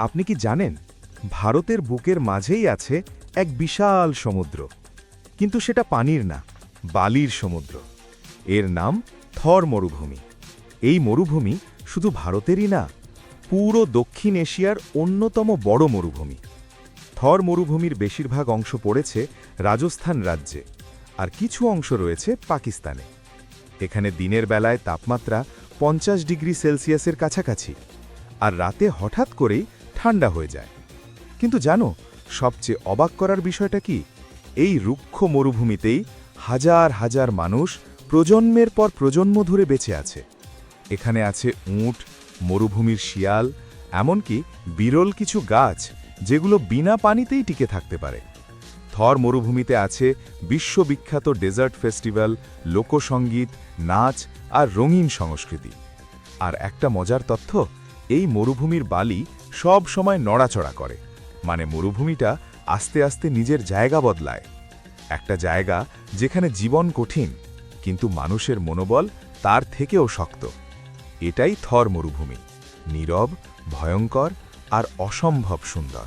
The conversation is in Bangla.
আপনি কি জানেন ভারতের বুকের মাঝেই আছে এক বিশাল সমুদ্র, কিন্তু সেটা পানির না, বালির সমুদ্র। এর নাম থর মরুভূমি। এই মরুভূমি শুধু ভারতেরই না, পুরো দক্ষিণ এশিয়ার অন্যতম বড় মরুভূমি। থর মরুভূমির বেশিরভাগ অংশ পড়েছে রাজস্থান রাজ্যে, আর কিছু অংশ রয়েছে পাকিস্তানে। এখানে দিনের বেলায় তাপমাত্রা 50 ডিগ্রি সেলসিয়াসের কাছাকাছি, আর রাতে হঠাৎ করেই ঠান্ডা হয়ে যায়। কিন্তু জানো, সবচেয়ে অবাক করার বিষয়টা কি? এই রুক্ষ মরুভূমিতেই হাজার হাজার মানুষ প্রজন্মের পর প্রজন্ম ধরে বেঁচে আছে। এখানে আছে উট, মরুভূমির শিয়াল, এমনকি বিরল কিছু গাছ যেগুলো বিনা পানিতেই টিকে থাকতে পারে। থর মরুভূমিতে আছে বিশ্ববিখ্যাত ডেজার্ট ফেস্টিভ্যাল, লোকসঙ্গীত, নাচ আর রঙিন সংস্কৃতি। আর একটা মজার তথ্য, এই মরুভূমির বালি সব সময় নড়াচড়া করে, মানে মরুভূমিটা আস্তে আস্তে নিজের জায়গা বদলায়। একটা জায়গা যেখানে জীবন কঠিন, কিন্তু মানুষের মনোবল তার থেকেও শক্ত। এটাই থর মরুভূমি, নীরব, ভয়ঙ্কর আর অসম্ভব সুন্দর।